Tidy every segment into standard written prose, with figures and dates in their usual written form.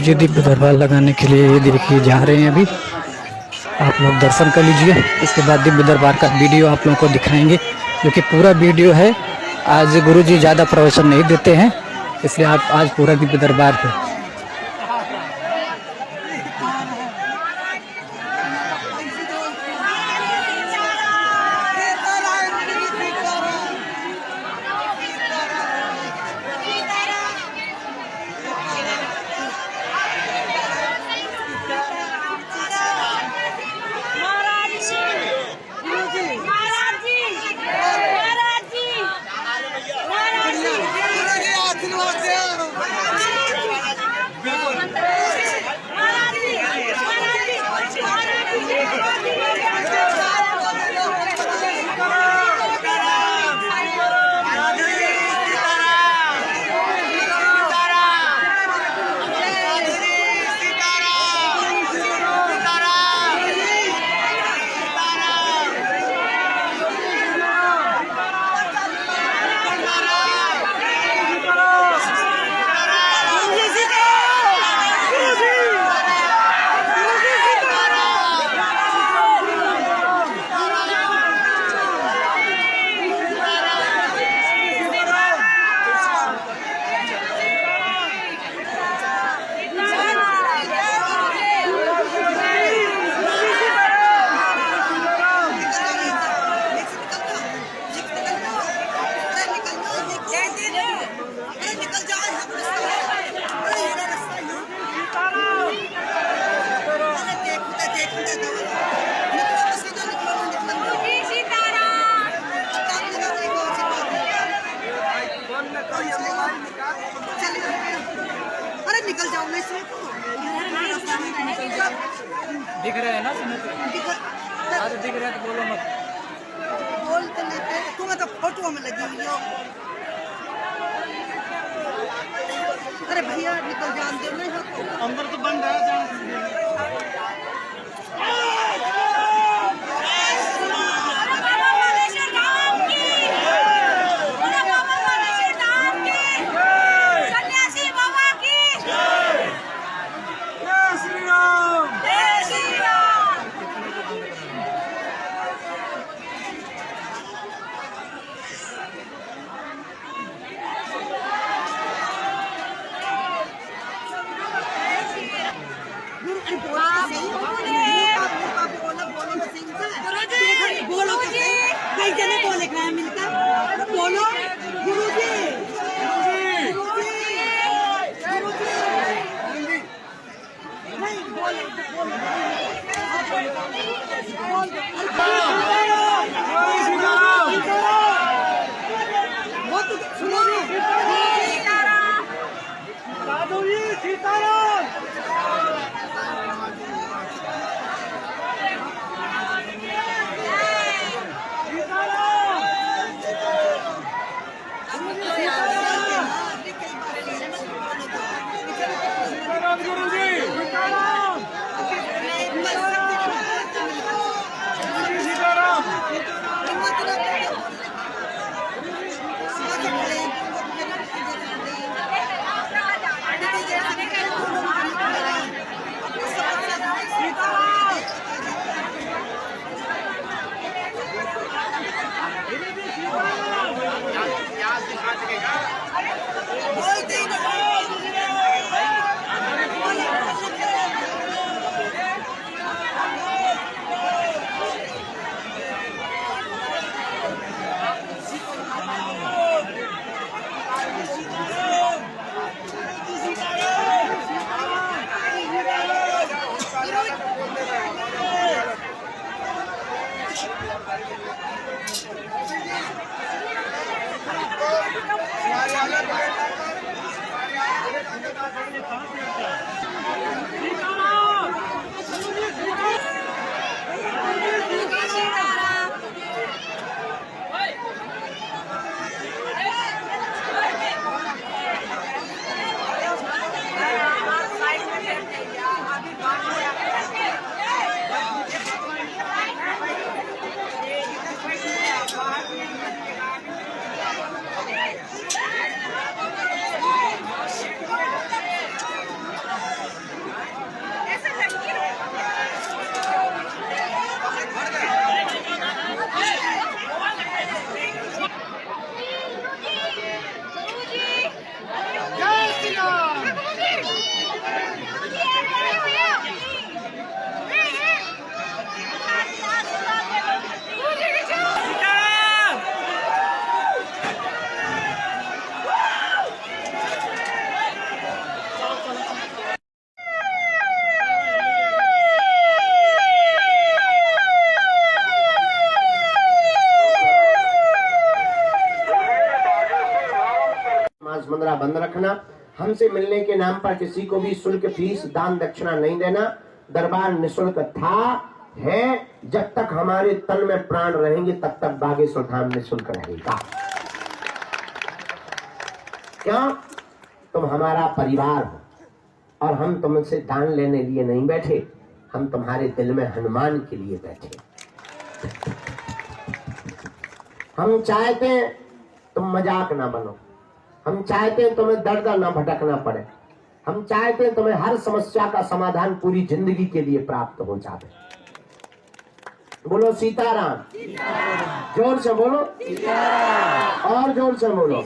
जी दिव्य दरबार लगाने के लिए ये देखिए जा रहे हैं अभी। आप लोग दर्शन कर लीजिए, इसके बाद दिव्य दरबार का वीडियो आप लोगों को दिखाएंगे, जो कि पूरा वीडियो है। आज गुरु जी ज़्यादा प्रवचन नहीं देते हैं, इसलिए आप आज पूरा दिव्य दरबार पे निकल जाओ मैं इसमें दिख रहे हैं ना। दिख रहे हैं तो बोलो मत। बोल तो लेते तुम्हें तो फोटो में लगी हुई हो। अरे भैया निकल जान दो नहीं अंदर तो बंद है बोलो गुरुजी मुद्रा बंद रखना। हमसे मिलने के नाम पर किसी को भी शुल्क, फीस, दान दक्षिणा नहीं देना। दरबार निःशुल्क था, है, जब तक हमारे तन में प्राण रहेंगे तब तक बागेश्वर धाम निःशुल्क रहेगा। क्यों? तुम हमारा परिवार हो और हम तुमसे दान लेने लिए नहीं बैठे, हम तुम्हारे दिल में हनुमान के लिए बैठे। हम चाहते हैं तुम मजाक ना बनो, हम चाहते हैं तुम्हें दर्द ना भटकना पड़े, हम चाहते हैं तुम्हें हर समस्या का समाधान पूरी जिंदगी के लिए प्राप्त हो जाए। बोलो सीताराम, जोर से बोलो और जोर से बोलो।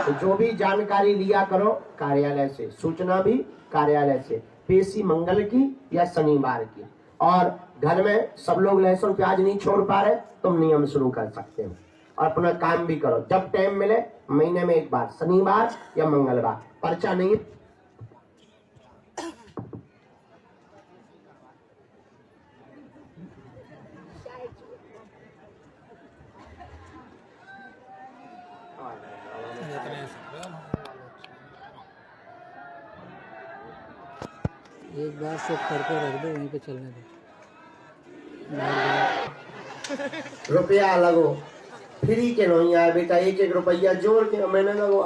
तो जो भी जानकारी लिया करो कार्यालय से, सूचना भी कार्यालय से, पेशी मंगल की या शनिवार की। और घर में सब लोग लहसुन प्याज नहीं छोड़ पा रहे, तुम नियम शुरू कर सकते हो और अपना काम भी करो। जब टाइम मिले महीने में एक बार, शनिवार या मंगलवार, पर्चा नहीं। एक बार से करके रख दो, वहीं पे चलने दो। रुपया लगो फ्री के नहीं आए बेटा, एक एक रुपया जोड़ के मैंने लगो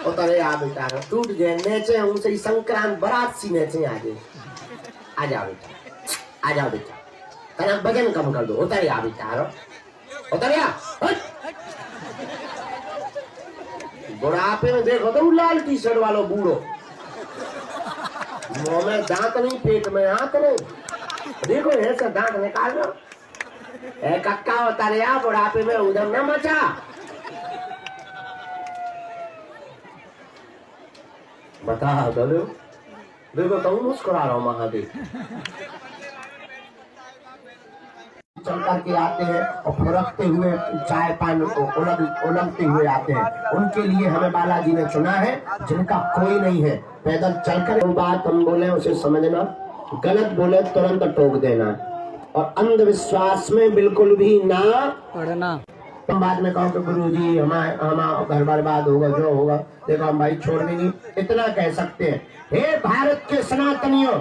उतरे आ बेटा, टूट गए नेचे उनसे ही संक्रांत बारात सी नेचे आगे। आ जाओ बेटा, आ जाओ बेटा, तना वजन कम कर दो, उतरे आ बेटा, उतरे आ। बुढ़ापे में देखो तो लाल टी शर्ट वालो बूढ़ो, मुंह में दांत नहीं, पेट में हाथ नहीं, देखो ऐसा दांत निकाल लो। कक्का होता रे यार, बुढ़ापे में उधर न मचा। बता दलो, देखो तुम मुस्कुरा रहा हूं महादेव। चल करके आते हैं और फुरकते हुए चाय पान उलगते हुए आते हैं। उनके लिए हमें बालाजी ने चुना है जिनका कोई नहीं है। पैदल चलकर जो बात हम बोले उसे समझना, गलत बोले तुरंत टोक देना और अंधविश्वास में बिल्कुल भी ना पढ़ना। तुम बाद में कहो कि गुरुजी हमारा घर बर्बाद होगा, जो होगा। देखो हम भाई छोड़ देंगे, इतना कह सकते हैं। हे भारत के सनातनियों,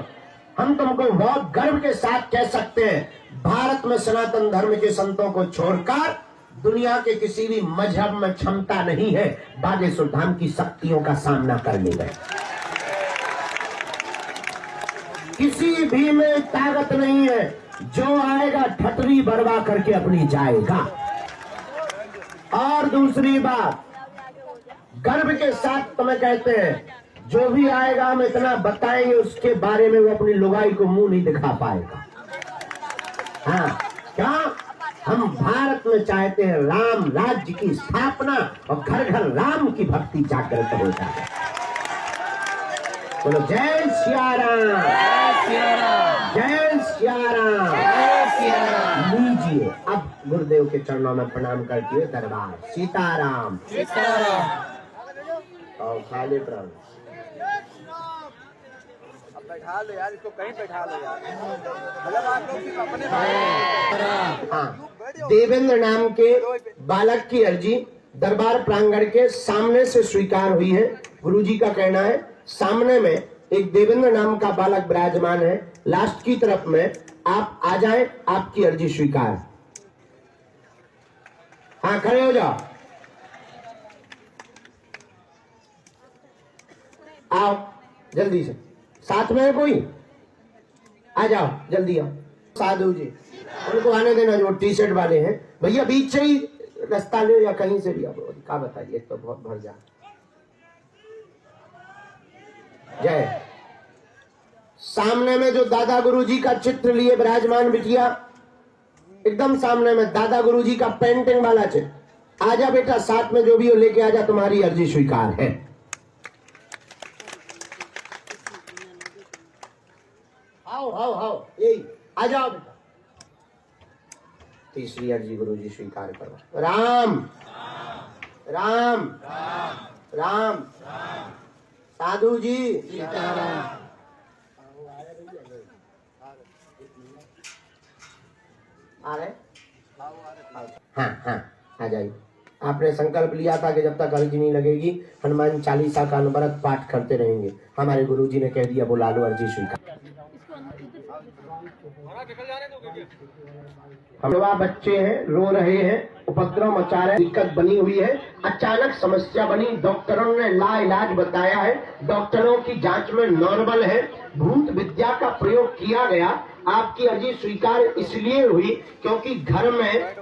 हम तुमको बहुत गर्व के साथ कह सकते हैं, भारत में सनातन धर्म के संतों को छोड़कर दुनिया के किसी भी मजहब में क्षमता नहीं है बागेश्वर धाम की शक्तियों का सामना करने में। किसी भी में ताकत नहीं है, जो आएगा ठटरी बर्बा करके अपनी जाएगा। और दूसरी बात, गर्व के साथ तुम्हें कहते हैं, जो भी आएगा हम इतना बताएंगे उसके बारे में वो अपनी लुगाई को मुंह नहीं दिखा पाएगा। हाँ, क्या हम भारत में चाहते हैं राम राज्य की स्थापना और घर घर राम की भक्ति जागृत हो जाए। बोलो जय सिया राम, जय सिया राम। लीजिए अब गुरुदेव के चरणों में प्रणाम करते हुए दरबार सीताराम, और खाली प्राण बैठा लो यार, इसको कहीं बैठा लो यार, मतलब आप लोग सिर्फ अपने। हाँ, देवेंद्र नाम के बालक की अर्जी दरबार प्रांगण के सामने से स्वीकार हुई है। गुरुजी का कहना है सामने में एक देवेंद्र नाम का बालक विराजमान है, लास्ट की तरफ में आप आ जाएं, आपकी अर्जी स्वीकार। हाँ, खड़े हो जाओ, आओ जल्दी से। साथ में है कोई? आ जाओ जल्दी आओ। साधु जी उनको आने देना जो टी शर्ट वाले हैं। भैया बीच से ही रास्ता ले या कहीं से भी, आप क्या बताइए, तो बहुत भर जा। जय। सामने में जो दादा गुरुजी का चित्र लिए विराजमान बिटिया, एकदम सामने में दादा गुरुजी का पेंटिंग वाला चित्र। आजा बेटा, साथ में जो भी हो लेके आजा, तुम्हारी अर्जी स्वीकार है। आओ आओ आओ, यही आ जाओ बेटा। तीसरी अर्जी गुरुजी स्वीकार करो। राम राम राम, साधु जी आ रहे? हाँ हाँ, आ जाइए आपने संकल्प लिया था कि जब तक अर्जी नहीं लगेगी हनुमान चालीसा का अनवरत पाठ करते रहेंगे। हमारे गुरुजी ने कह दिया, बुला लो, अर्जी स्वीकार। हमवा बच्चे हैं, रो रहे हैं, उपद्रव मचा रहे, दिक्कत बनी हुई है, अचानक समस्या बनी। डॉक्टरों ने लाइलाज बताया है, डॉक्टरों की जांच में नॉर्मल है, भूत विद्या का प्रयोग किया गया। आपकी अर्जी स्वीकार इसलिए हुई क्योंकि घर में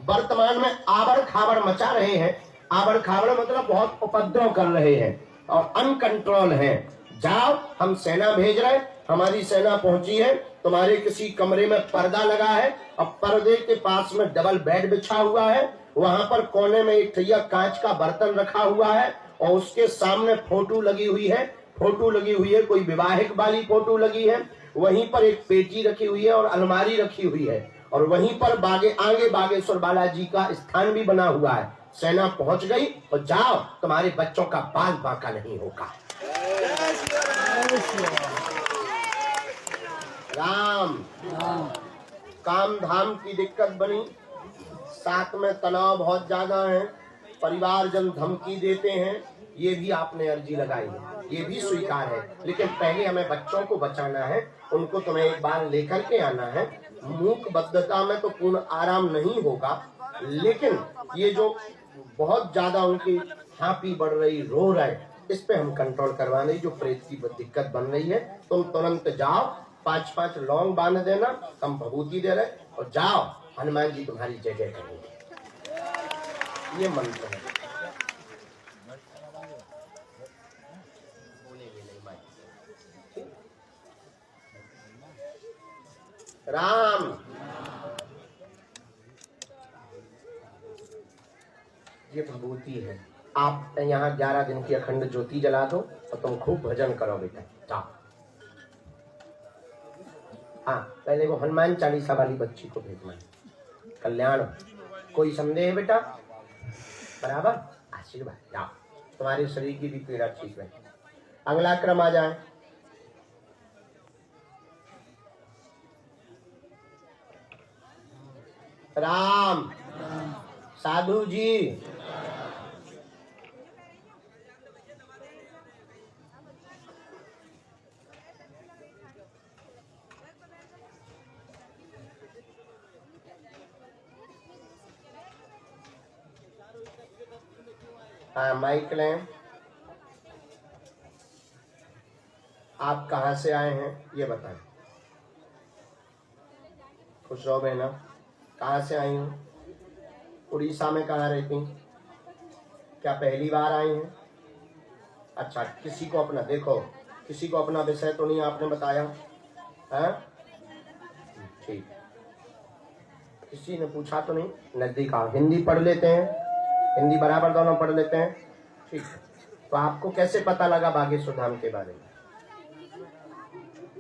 वर्तमान में आबड़ खाबड़ मचा रहे हैं। आबड़ खाबड़ मतलब बहुत उपद्रव कर रहे हैं और अनकंट्रोल है। जाओ, हम सेना भेज रहे, हमारी सेना पहुंची है। तुम्हारे किसी कमरे में पर्दा लगा है और पर्दे के पास में डबल बेड बिछा हुआ है। वहां पर कोने में एक ठैया कांच का बर्तन रखा हुआ है और उसके सामने फोटो लगी हुई है। फोटो लगी हुई है, कोई विवाहिक वाली फोटो लगी है। वहीं पर एक पेटी रखी हुई है और अलमारी रखी हुई है और वहीं पर आगे बागेश्वर बालाजी का स्थान भी बना हुआ है। सेना पहुंच गई और जाओ, तुम्हारे बच्चों का बाल बांका नहीं होगा। राम काम धाम की दिक्कत बनी, साथ में तनाव बहुत ज्यादा है, परिवारजन धमकी देते हैं। ये भी आपने अर्जी लगाई है, ये भी स्वीकार है, लेकिन पहले हमें बच्चों को बचाना है। उनको तुम्हें एक बार लेकर के आना है। मूक बद्धता में तो पूर्ण आराम नहीं होगा, लेकिन ये जो बहुत ज्यादा उनकी हाँपी बढ़ रही, रो रहे, इस पे हम कंट्रोल करवाने। जो प्रेत की दिक्कत बन रही है, तुम तुरंत जाओ, 5-5 लौंग बांध देना, हम भभूति दे रहे, और जाओ, हनुमान जी तुम्हारी जगह करेंगे। ये मंत्र है। राम ये भभूति है। आप यहाँ 11 दिन की अखंड ज्योति जला दो और तुम खूब भजन करो बेटा। जाओ। हाँ, पहले वो हनुमान चालीसा वाली बच्ची को भेजना है। कल्याण, कोई संदेह है बेटा? बराबर आशीर्वाद। जाओ, तुम्हारे शरीर की भी पीड़ा ठीक है। अगला क्रम आ जाए। राम साधु जी, हाँ माइक लें। आप कहाँ से आए हैं ये बताएं। खुश रहो बहना। कहाँ से आई हूँ? उड़ीसा में कहाँ रहती? क्या पहली बार आई हैं? अच्छा, किसी को अपना देखो, किसी को अपना विषय तो नहीं आपने बताया है? ठीक, किसी ने पूछा तो नहीं? नजदीक आओ, हिंदी पढ़ लेते हैं, हिंदी बराबर दोनों पढ़ लेते हैं। ठीक, तो आपको कैसे पता लगा बागेश्वर धाम के बारे में?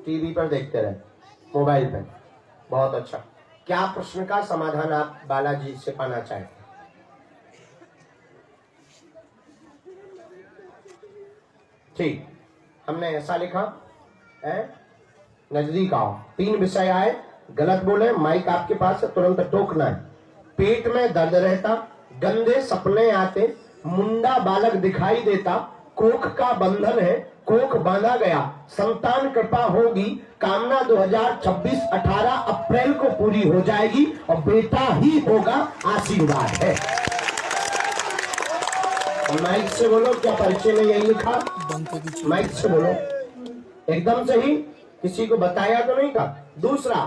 टीवी पर देखते रहे, मोबाइल पर। बहुत अच्छा। क्या प्रश्न का समाधान आप बालाजी से पाना चाहते हैं? ठीक, हमने ऐसा लिखा है, नजदीक आओ। 3 विषय आए, गलत बोले, माइक आपके पास है, तुरंत टोकना है। पेट में दर्द रहता, गंदे सपने आते, मुंडा बालक दिखाई देता, कोख का बंधन है, कोख बांधा गया, संतान कृपा होगी, कामना 2026 18 अप्रैल को पूरी हो जाएगी और बेटा ही होगा, आशीर्वाद है। माइक से बोलो, क्या परिचय में यही लिखा? माइक से बोलो, एकदम सही। किसी को बताया तो नहीं था? दूसरा,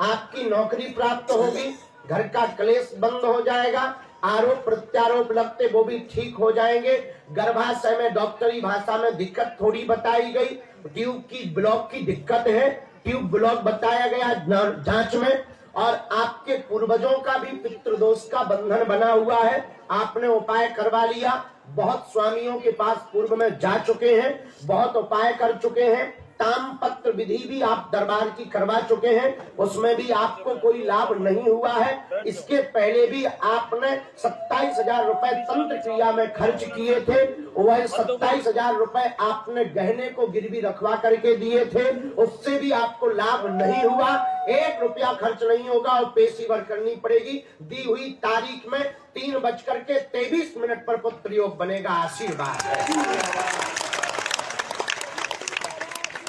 आपकी नौकरी प्राप्त होगी, घर का क्लेश बंद हो जाएगा, आरोप प्रत्यारोप लगते वो भी ठीक हो जाएंगे। गर्भाशय में डॉक्टरी भाषा में दिक्कत थोड़ी बताई गई, ट्यूब की ब्लॉक की दिक्कत है, ट्यूब ब्लॉक बताया गया जांच में। और आपके पूर्वजों का भी पितृदोष का बंधन बना हुआ है, आपने उपाय करवा लिया। बहुत स्वामियों के पास पूर्व में जा चुके हैं, बहुत उपाय कर चुके हैं, तामपत्र विधि भी आप दरबार की करवा चुके हैं, उसमें भी आपको कोई लाभ नहीं हुआ है। इसके पहले भी आपने 27,000 रुपए तंत्र क्रिया में खर्च किए थे, वह 27,000 रुपए आपने गहने को गिरवी रखवा करके दिए थे, उससे भी आपको लाभ नहीं हुआ। 1 रुपया खर्च नहीं होगा और पेशीवर करनी पड़ेगी। दी हुई तारीख में 3:23 पर पुत्र योग बनेगा। आशीर्वाद है।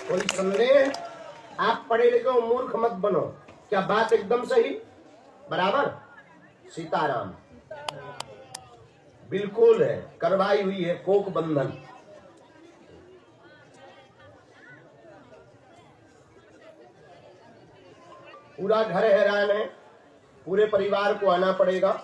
कोई संदेह? आप पढ़े लिखे हो, मूर्ख मत बनो। क्या बात एकदम सही? बराबर? सीताराम बिल्कुल है, करवाई हुई है कोक बंधन। पूरा घर हैरान है, पूरे परिवार को आना पड़ेगा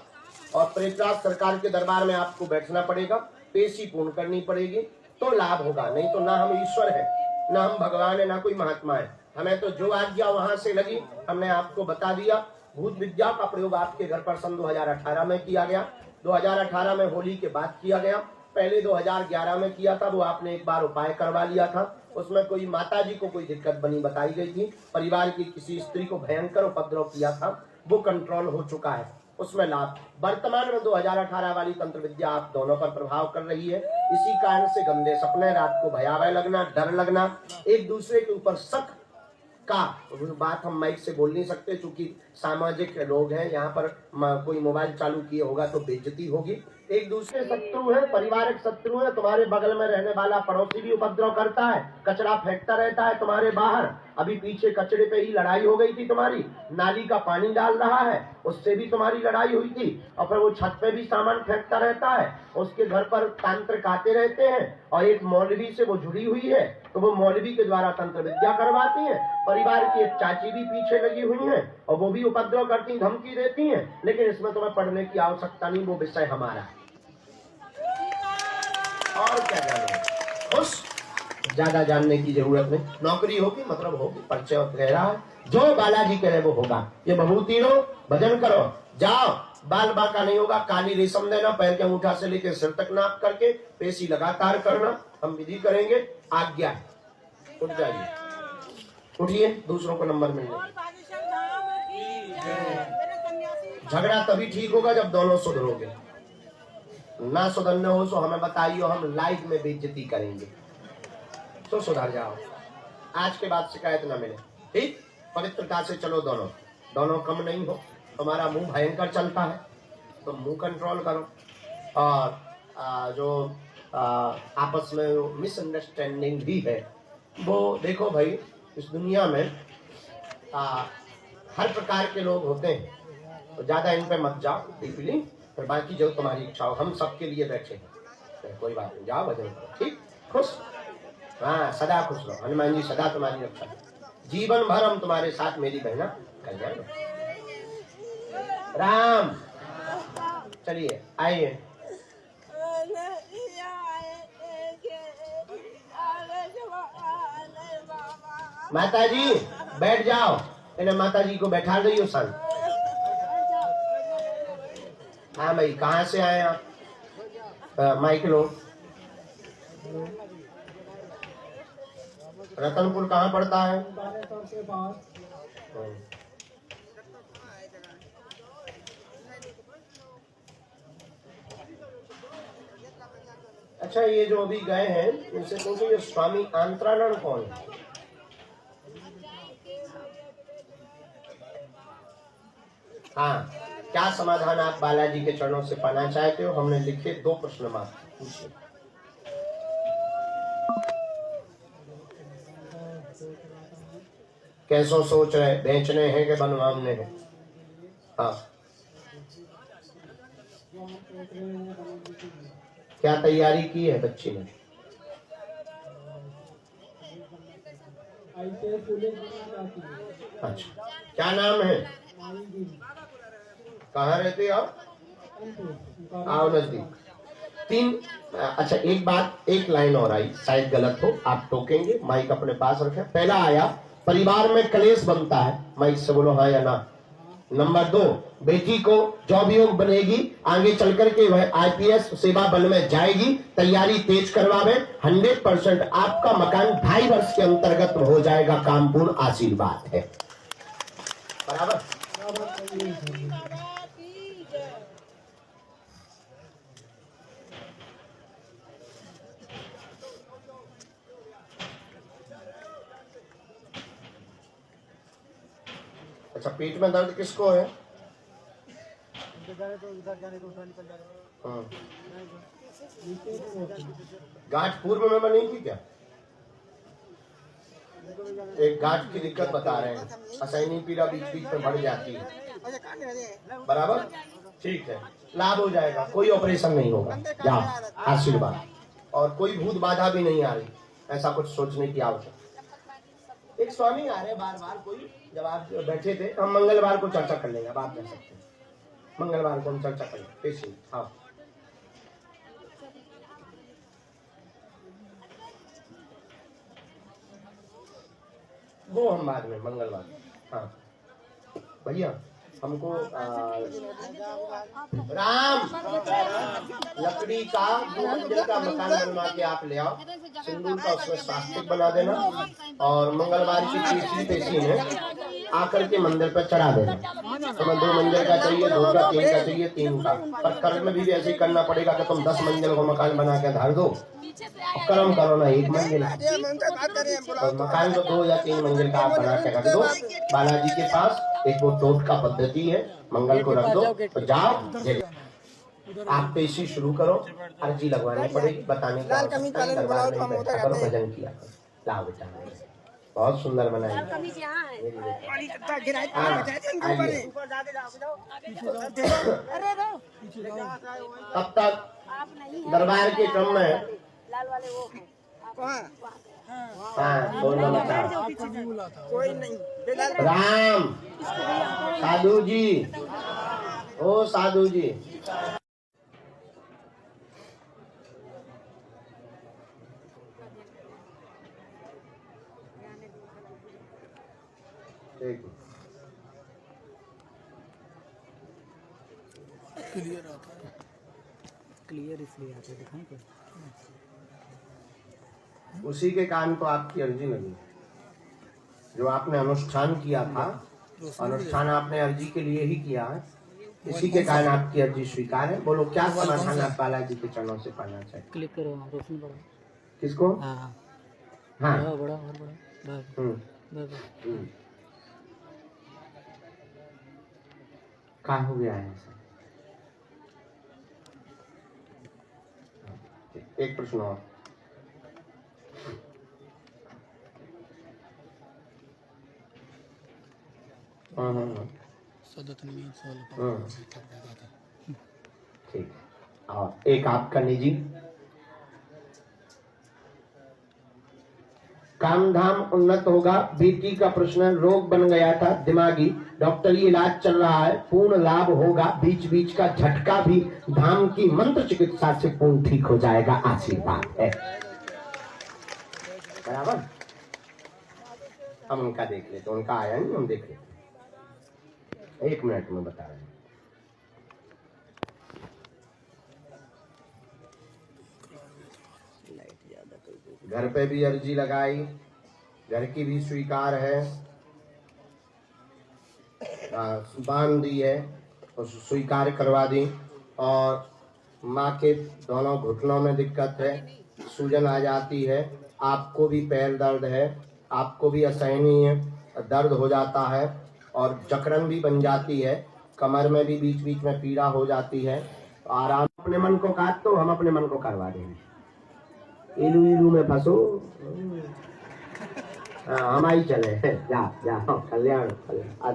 और प्रेतराज सरकार के दरबार में आपको बैठना पड़ेगा, पेशी पूर्ण करनी पड़ेगी, तो लाभ होगा। नहीं तो ना हम ईश्वर है, ना हम भगवान है, ना कोई महात्मा है। हमें तो जो आज्ञा वहां से लगी हमने आपको बता दिया। भूत विद्या का प्रयोग आपके घर पर सन 2018 में किया गया। 2018 में होली के बाद किया गया। पहले 2011 में किया था, वो आपने एक बार उपाय करवा लिया था। उसमें कोई माता जी को कोई दिक्कत बनी बताई गई थी, परिवार की किसी स्त्री को भयंकर उपद्रव किया था, वो कंट्रोल हो चुका है, उसमें लाभ। वर्तमान में 2018 वाली तंत्र विद्या आप दोनों पर प्रभाव कर रही है। इसी कारण से गंदे सपने, रात को भयावह लगना, डर लगना, एक दूसरे के ऊपर शक का बात हम माइक से बोल नहीं सकते क्योंकि सामाजिक लोग हैं। यहाँ पर कोई मोबाइल चालू किए होगा तो बेइज्जती होगी। एक दूसरे शत्रु है, पारिवारिक शत्रु है। तुम्हारे बगल में रहने वाला पड़ोसी भी उपद्रव करता है, कचरा फेंकता रहता है तुम्हारे बाहर। अभी पीछे कचरे पे ही लड़ाई हो गई थी तुम्हारी, नाली का पानी डाल रहा है, उससे भी तुम्हारी लड़ाई हुई थी। और फिर वो छत पे भी सामान फेंकता रहता है, उसके घर पर तांत्रिक आते रहते हैं और एक मौलवी से वो जुड़ी हुई है, तो वो मौलवी के द्वारा तंत्र विद्या करवाती है। परिवार की एक चाची भी पीछे लगी हुई है और वो भी उपद्रव करती, धमकी देती है। लेकिन इसमें तुम्हें पढ़ने की आवश्यकता नहीं, वो विषय हमारा है। और क्या जानना, खुश, ज्यादा जानने की जरूरत नहीं। नौकरी होगी मतलब होगी, परिचय कह रहा है, जो बालाजी कह रहे वो होगा। ये भभूति लो, भजन करो, जाओ। बाल बाका नहीं होगा, काली रेशम देना, पैर के अंगूठा से लेकर सिर तक नाप करके पेशी लगातार करना। हम विधि करेंगे, आज्ञा। उठ जाइए, उठिए, दूसरों को नंबर मिलने। झगड़ा तभी ठीक होगा जब दोनों सुधरोगे। ना सुधरने हो तो हमें बताइए, हम लाइव में बेइज्जती करेंगे, तो सुधर जाओ। आज के बाद शिकायत ना मिले, ठीक? पवित्रता से चलो, दोनों दोनों कम नहीं हो। तुम्हारा मुंह भयंकर चलता है तो मुंह कंट्रोल करो। और जो आपस में मिसअंडरस्टैंडिंग भी है वो देखो भाई, इस दुनिया में हर प्रकार के लोग होते हैं, तो ज्यादा इन पे मत जाओ डीपली। फिर बाकी जो तुम्हारी इच्छा हो, हम सबके लिए बैठे हैं, कोई बात नहीं, जाओ भजन करो, ठीक? खुश, हाँ, सदा खुश रहो। हनुमान जी सदा तुम्हारी रक्षा, जीवन भर हम तुम्हारे साथ, मेरी बहना कल्याण। राम, चलिए आइए। माता जी बैठ जाओ, इन्हें माता जी को बैठा दइयो सन। हाँ भाई, कहाँ से आए आप? माइक लो। रतनपुर कहाँ पड़ता है? अच्छा, ये जो अभी गए हैं इनसे पूछो, ये स्वामी आंतरानंद कौन है? हाँ, क्या समाधान आप बालाजी के चरणों से पाना चाहते हो? हमने लिखे 2 प्रश्न मात्र, पूछिए। कैसो सोच रहे, बेचने हैं कि बनवाने हैं? हाँ, क्या तैयारी की है बच्ची ने? अच्छा, क्या नाम है? कहाँ रहते हो आप? आओ नजदीक। 3, अच्छा एक बात, एक लाइन और आई, शायद गलत हो, आप टोकेंगे, माइक अपने पास रखें। पहला आया, परिवार में कलेश बनता है, माइक से बोलो हाँ या ना। नंबर 2, बेटी को जॉब योग बनेगी, आगे चल करके वह IPS सेवा बल में जाएगी, तैयारी तेज करवावे। 100% आपका मकान 2.5 वर्ष के अंतर्गत हो जाएगा, काम पूर्ण, आशीर्वाद है। बराबर। अच्छा, पेट में दर्द किसको है? गांठ पूर्व में बनी थी क्या? एक गांठ की दिक्कत बता रहे हैं, असहनीय पीड़ा बीच बीच में बढ़ जाती है। बराबर, ठीक है, लाभ हो जाएगा, कोई ऑपरेशन नहीं होगा, जाओ, आशीर्वाद। और कोई भूत बाधा भी नहीं आ रही, ऐसा कुछ सोचने की आवश्यकता। एक स्वामी आ रहे बार बार, कोई जब आप बैठे थे, हम मंगलवार को चर्चा कर लेंगे, बात कर सकते हैं, मंगलवार को हम चर्चा करेंगे पेशेंट। हाँ, वो हम बाद में मंगलवार। हाँ भैया, हमको राम लकड़ी का 2 मंजिल का मकान बनवा के आप ले आओ, सिंदूर का उसमें स्वास्तिक बना देना, और मंगलवार की तीसरी पेशी में आकर के मंदिर पर चढ़ा देना। तुम्हें 2 मंजिल का चाहिए, 2 का, 3 का चाहिए, 3 का, पर कर्म में भी ऐसे ही करना पड़ेगा कि तुम 10 मंजिल को मकान बना के धर दो, कर्म करो ना 1 मंजिल, तो मकान को 2 या 3 मंजिल का आप बना के रख दो। बालाजी के पास एक वो टोट का पद्धति है, मंगल को रख दो, तो जाओ आप पेशी शुरू करो। अर्जी लगवानी पड़ेगी, बताने का दरबार में बैठा करो, भजन किया करो। लाओ बेटा, बहुत सुंदर बनाई। तब तक दरबार के क्रम में कोई नहीं, राम साधु जी, ओ साधु जी, क्लियर आता है, क्लियर इसलिए आता है, दिखाएं क्या? उसी के कारण तो आपकी अर्जी लगी, जो आपने अनुष्ठान किया था, अनुष्ठान आपने अर्जी के लिए ही किया है, इसी के कारण आपकी अर्जी स्वीकार है। बोलो क्या समाधान आप बालाजी के चरणों से पाना चाहिए? क्लिक करो, रोशनी बढ़ाओ। किसको? हाँ हाँ, बड़ा और बड़ा, क्या हो गया है ऐसा? एक प्रश्न और, ठीक, और एक आपका निजी, काम धाम उन्नत होगा, बीपी का प्रश्न, रोग बन गया था दिमागी, डॉक्टरी इलाज चल रहा है, पूर्ण लाभ होगा, बीच बीच का झटका भी धाम की मंत्र चिकित्सा से पूर्ण ठीक हो जाएगा, आशीर्वाद है। बराबर, हम उनका देख लेते, उनका आया नहीं, हम देख लेते, 1 मिनट में बता रहे हैं। घर पे भी अर्जी लगाई, घर की भी स्वीकार है, बांध दी है, और स्वीकार करवा दी, और माँ के दोनों घुटनों में दिक्कत है, सूजन आ जाती है, आपको भी पैर दर्द है, आपको भी असहनीय दर्द हो जाता है, और जकड़न भी बन जाती है, कमर में भी बीच बीच में पीड़ा हो जाती है। आराम, अपने मन को काट दो, हम अपने मन को करवा देंगे। इलू इलू में फंसो, हम आई चले, जा जा, कल्याण कल्याण।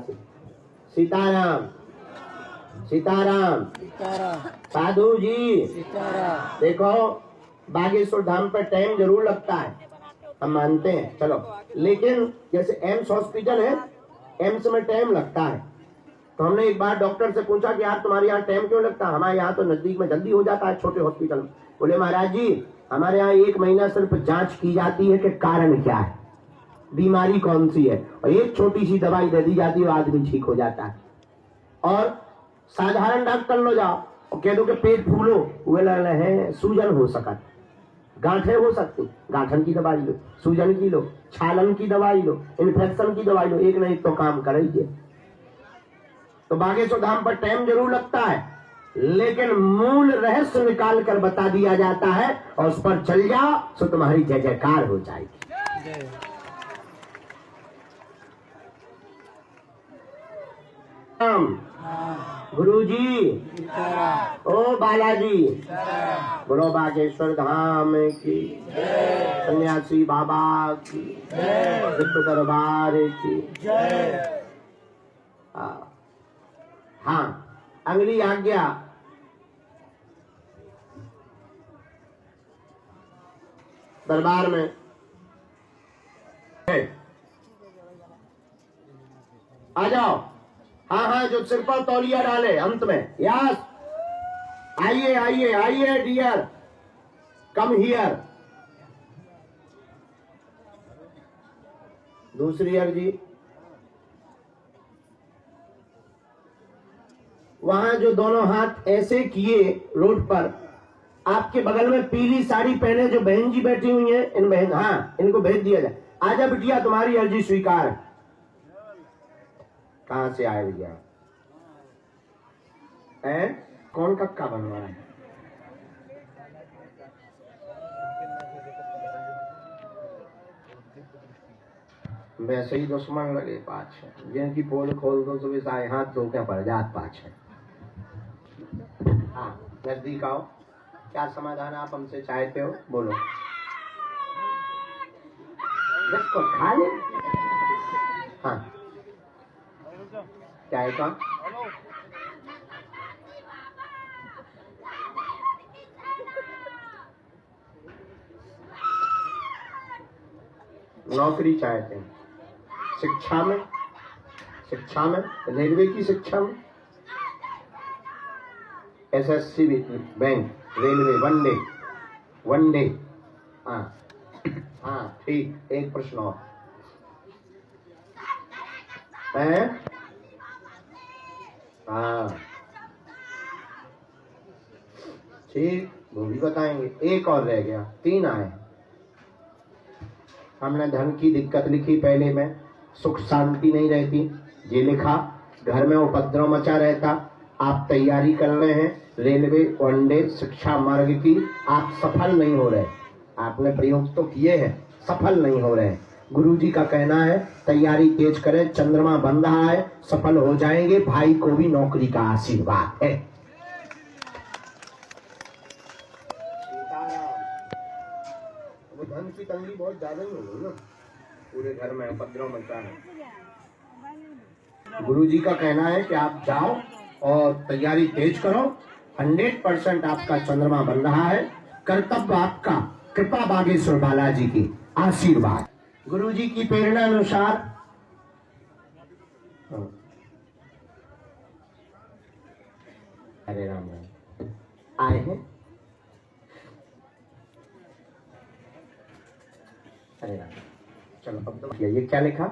सीताराम सीताराम साधु जी, देखो बागेश्वर धाम पर टाइम जरूर लगता है, हम मानते हैं, चलो, लेकिन जैसे एम्स हॉस्पिटल है, एम्स में टाइम लगता है, तो हमने एक बार डॉक्टर से पूछा कि यार तुम्हारे यहाँ टाइम क्यों लगता है? हमारे यहाँ तो नजदीक में जल्दी हो जाता है, छोटे हॉस्पिटल में। बोले महाराज जी, हमारे यहाँ 1 महीना सिर्फ जांच की जाती है कि कारण क्या है, बीमारी कौन सी है, और एक छोटी सी दवाई दे दी जाती है, आदमी ठीक हो जाता है। और साधारण डॉक्टर लो जाओ और कह दो कि पेट फूलो, वे लगे है सूजन हो सका, गांठे हो सकती, गांठन की दवाई लो, सूजन की लो, छालन की दवाई लो, इन्फेक्शन की दवाई लो, एक नहीं तो काम करेंगे। तो बागेश्वर धाम पर टाइम जरूर लगता है, लेकिन मूल रहस्य निकाल कर बता दिया जाता है और उस पर चल जाओ तो तुम्हारी जय जयकार हो जाएगी। गुरुजी, ओ बालाजी, बोलो बागेश्वर धाम की, सन्यासी बाबा की, विश्व दरबार की। हाँ, अगली आज्ञा दरबार में है। आ जाओ। हाँ हाँ, जो सिर पर तौलिया डाले अंत में, यस, आइए आइए आइए डियर, कम हियर। दूसरी अर्जी, वहां जो दोनों हाथ ऐसे किए रोड पर, आपके बगल में पीली साड़ी पहने जो बहन जी बैठी हुई हैं, इन बहन, हाँ, इनको भेज दिया जाए। आजा बिटिया, तुम्हारी अर्जी स्वीकार है। कहां से आए भैया? कौन कक्का बनवा है? वैसे ही दुश्मन लगे पाछे, जिनकी पोल खोल दो तो साए हाथ धो के पड़ जात पाछे। हाँ, नजदीक आओ। क्या समाधान आप हमसे चाहते हो, बोलो। जिसको खा ले। हाँ, क्या है का? नौकरी चाहते हैं, शिक्षा में, रेलवे की शिक्षा में, SSC bank, railway, one day. हाँ हाँ, ठीक। एक प्रश्न और है। हाँ ठीक, वो भी बताएंगे। एक और रह गया, 3 आए। हमने धन की दिक्कत लिखी पहले में, सुख शांति नहीं रहती, ये लिखा, घर में उपद्रव मचा रहता। आप तैयारी कर रहे हैं रेलवे, वनडे, शिक्षा मार्ग की, आप सफल नहीं हो रहे। आपने प्रयोग तो किए हैं, सफल नहीं हो रहे। गुरुजी का कहना है तैयारी तेज करें, चंद्रमा बन रहा है, सफल हो जाएंगे। भाई को भी नौकरी का आशीर्वाद है। धन की तंगी बहुत ज्यादा ही होगी ना, पूरे घर में उपद्रव मचा है। गुरुजी का कहना है कि आप जाओ और तैयारी तेज करो, 100% आपका चंद्रमा बन रहा है। कर्तव्य आपका, कृपा बागेश्वर बालाजी की आशीर्वाद, गुरुजी की प्रेरणा अनुसार। हरे राम आए हैं। अरे राम, चलो अब तो ये क्या लिखा?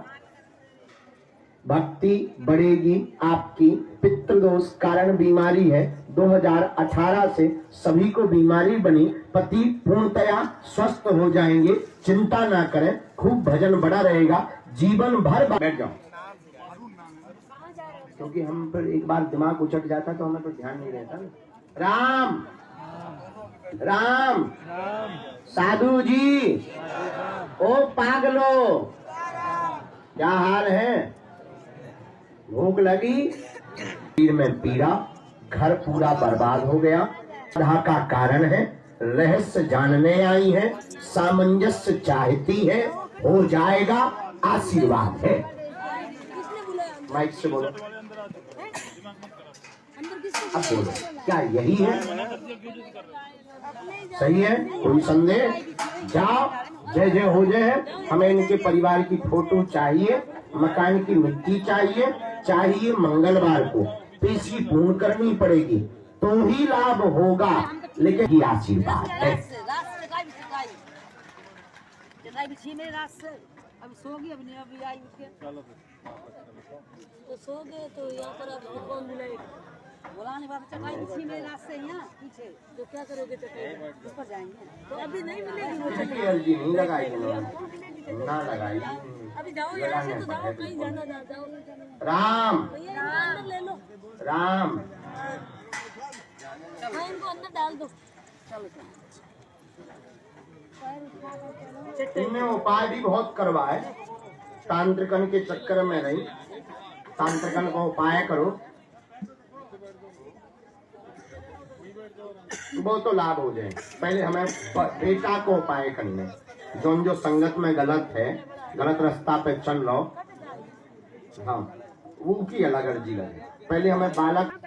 भक्ति बढ़ेगी आपकी, पितृदोष कारण बीमारी है, 2018 से सभी को बीमारी बनी, पति पूर्णतया स्वस्थ हो जाएंगे, चिंता ना करें, खूब भजन बड़ा रहेगा, जीवन भर। बैठ जाओ, क्योंकि हम पर एक बार दिमाग उचट जाता तो हमें तो ध्यान नहीं रहता ना। राम राम, साधु जी, ओ पागलो, क्या हाल है? भूख लगी? शरीर में पीड़ा, घर पूरा बर्बाद हो गया, बाधा का कारण है, रहस्य जानने आई है, सामंजस्य चाहती है, हो जाएगा, आशीर्वाद है। माइक से बोलो, अब बोलो, क्या यही है? सही है? कोई संदेह? जाओ, जय जय हो जय है। हमें इनके परिवार की फोटो चाहिए, मकान की मिट्टी चाहिए मंगलवार को, पेशी पूर्ण करनी पड़ेगी तो ही लाभ होगा, लेकिन ये आशीर्वाद है। अभी सो गई, अभी नहीं, अभी आई उठ के। तो सो गए तो यहाँ पर अब कौन बुलाएगा? बुलाने वाला चटाई इसी में रास्ते यहाँ पीछे। तो क्या करोगे चटाई? उस पर जाएंगे। तो अभी नहीं मिलेगी वो चटाई। अर्जी नहीं लगाई हमको मिलेगी चटाई। ना लगाई। अभी जाओ यहाँ से तो जाओ कहीं जाना ना जाओ। राम भैया अंदर ले लो। राम हाँ इनको अंदर डाल दो। चलो इनमें उपाय भी बहुत करवाए, तांत्रिकन के चक्कर में नहीं। तांत्रिकन को उपाय करो, वो तो लाभ हो जाए। पहले हमें बेटा को उपाय करने, जो संगत में गलत है, गलत रास्ता पे चल रहा हो, हाँ वो की अलग अर्जी लगे। पहले हमें बालक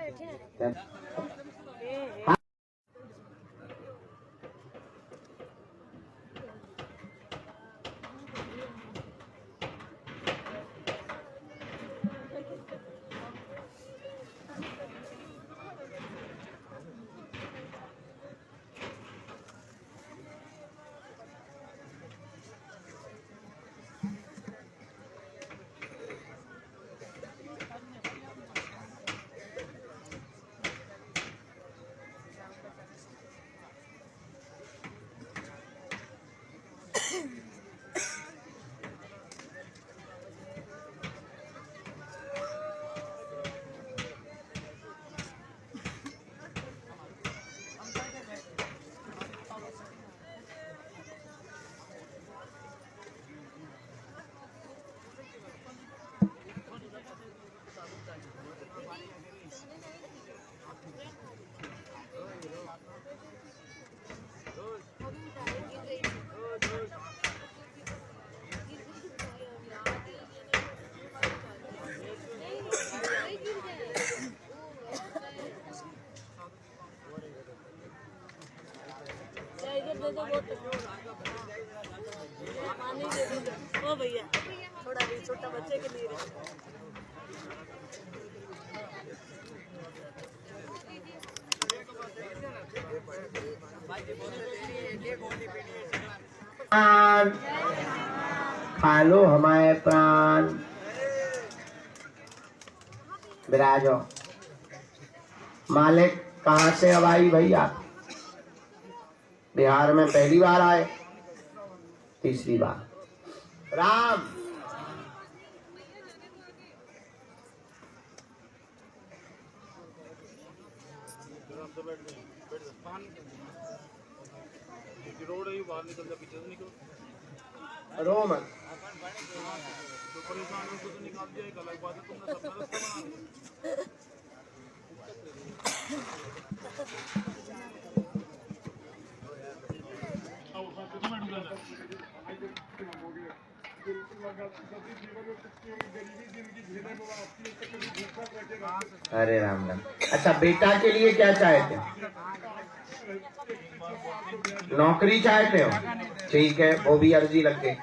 ओ भैया थोड़ा भी छोटा बच्चे के लिए खा लो हमारे प्राण। विराजो। मालिक कहाँ से अब आई भैया? बिहार में पहली बार आए, तीसरी बार। राम रोड है बाहर निकल जा, पीछे से निकल। रो मत। तो परेशान हो तो निकाल दिया, एक अलग बात है। तुमने अपना रास्ता बना दिया। अरे राम राम। अच्छा बेटा के लिए क्या चाहते हो? नौकरी चाहते हो? ठीक है, वो भी अर्जी लग गई।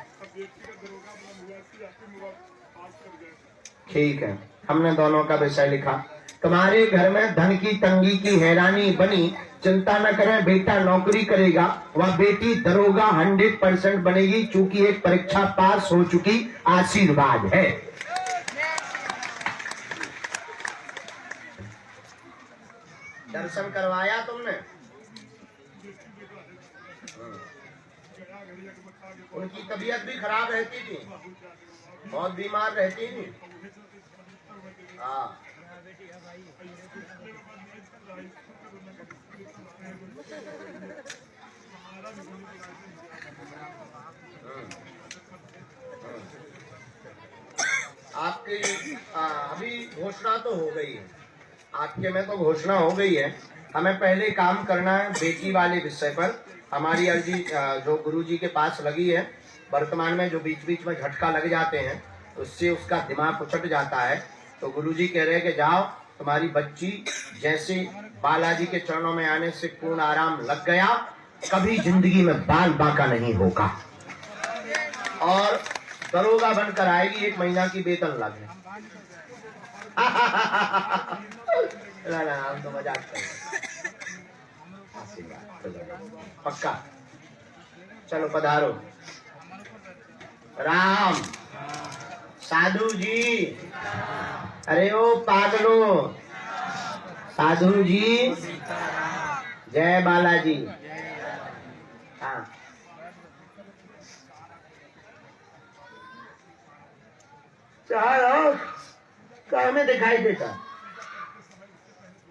ठीक है, हमने दोनों का विषय लिखा। तुम्हारे घर में धन की तंगी की हैरानी बनी, चिंता न करें, बेटा नौकरी करेगा। वह बेटी दरोगा 100% बनेगी, चूंकि एक परीक्षा पास हो चुकी। आशीर्वाद है। दर्शन करवाया तुमने? उनकी तबीयत भी खराब रहती थी, बहुत बीमार रहती थी। हाँ आपकी अभी घोषणा तो हो गई है, आपके में तो घोषणा हो गई है। हमें पहले काम करना है बेटी वाले विषय पर। हमारी अर्जी जो गुरुजी के पास लगी है, वर्तमान में जो बीच बीच में झटका लग जाते हैं उससे उसका दिमाग उचट जाता है। तो गुरुजी कह रहे हैं कि जाओ, तुम्हारी बच्ची जैसे बालाजी के चरणों में आने से पूर्ण आराम लग गया, कभी जिंदगी में बाल बांका नहीं होगा और दरोगा बनकर आएगी, 1 महीना की वेतन लगे। ना हम तो मजाक कर रहे हैं। पक्का चलो पधारो। राम साधु जी, अरे ओ पागलों, साधु जी, जय बालाजी। हाँ, चार आंख का हमें दिखाई देता।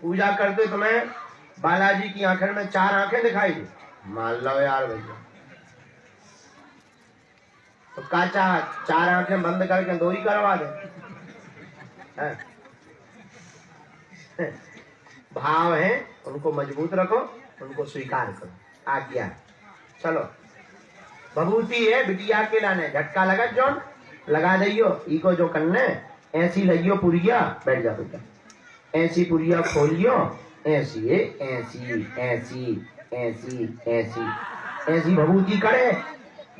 पूजा करते तुम्हें बालाजी की आंखें में 4 आंखें दिखाई दी। मान लो यार भैया, तो काचा 4 आंखें बंद करके 2 ही करवा दे। भाव है उनको मजबूत रखो, उनको स्वीकार करो। आज्ञा चलो। भभूति है बिटिया के लाने, झटका लगा जोन लगा दियो। इको जो करने ऐसी लगियो पुरिया, बैठ जा बेटा, ऐसी पुरिया खोलियो, ऐसी है, ऐसी ऐसी ऐसी ऐसी ऐसी भभूति करे।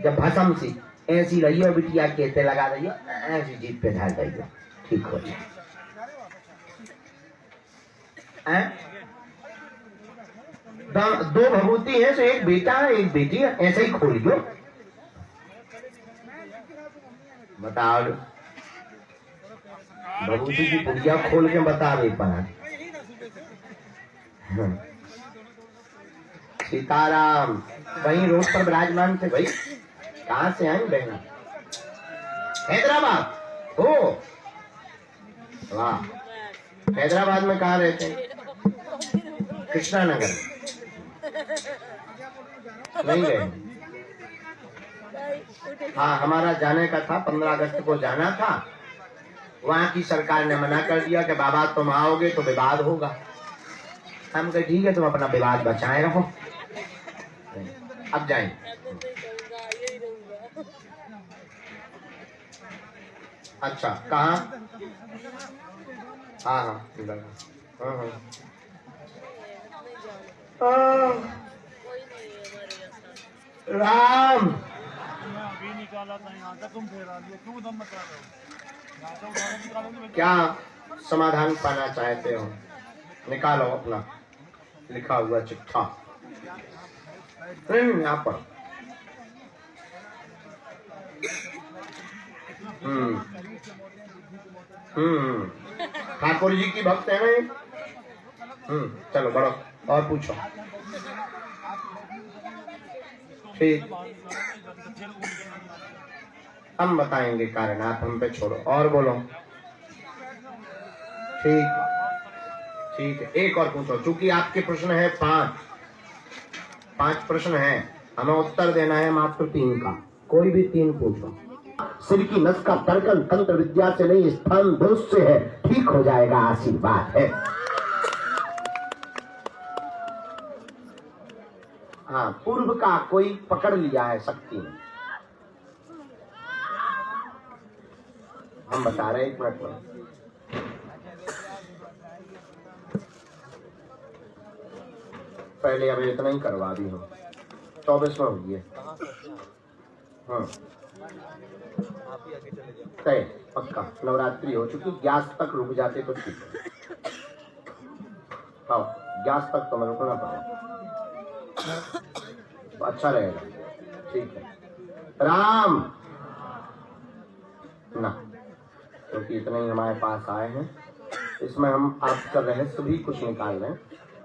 जब भसम सी ऐसी लगियो बिटिया के लगा दियो, ऐसी जीप पे ढाल दियो, ठीक हो जाए। 2 भभूति है, तो एक बेटा है एक बेटी है, ऐसे ही खोलियो। बताओ, भभूति की पुड़िया खोल के बता दे पाना। सीताराम वहीं रोड पर विराजमान थे भाई। कहाँ से आई बहना? हैदराबाद हो? वाह, हैदराबाद में कहाँ रहते हैं? कृष्णा नगर। नहीं गए? हाँ, हमारा जाने का था, 15 अगस्त को जाना था। वहां की सरकार ने मना कर दिया कि बाबा तुम आओगे तो विवाद होगा। हम कहे ठीक है, तुम अपना विवाद बचाए रहो, अब जाएंगे। अच्छा, कहाँ? हाँ हाँ राम अभी निकाला था यहाँ का, तुम फेरा लिया, क्यों दम मचा रहे हो? क्या समाधान पाना चाहते हो? निकालो अपना लिखा हुआ चिट्ठा। यहाँ पर ठाकुर जी की भक्त है ना? चलो बढ़ो और पूछो। ठीक, हम बताएंगे कारण, आप हम पे छोड़ो और बोलो। ठीक ठीक है, एक और पूछो। चूंकि आपके प्रश्न है 5 प्रश्न है, हमें उत्तर देना है मात्र 3 का। कोई भी 3 पूछो। सिर की नस का तर्कन तंत्र विद्या से नहीं, स्थान दोष से है, ठीक हो जाएगा, आशीर्वाद है। हाँ, पूर्व का कोई पकड़ लिया है शक्ति ने। हम बता रहे हैं, 1 मिनट में। पहले अब इतना ही करवा दी हूँ, 24 में हो गया। हाँ तय पक्का, नवरात्रि हो चुकी, 11 तक रुक जाते तो ठीक है। हाँ, 11 तक तो मैं रुकना पड़ेगा, तो अच्छा रहेगा। ठीक है, राम ना, क्योंकि इतने ही हमारे पास आए हैं, इसमें हम आपका रहस्य भी कुछ निकाल रहे हैं।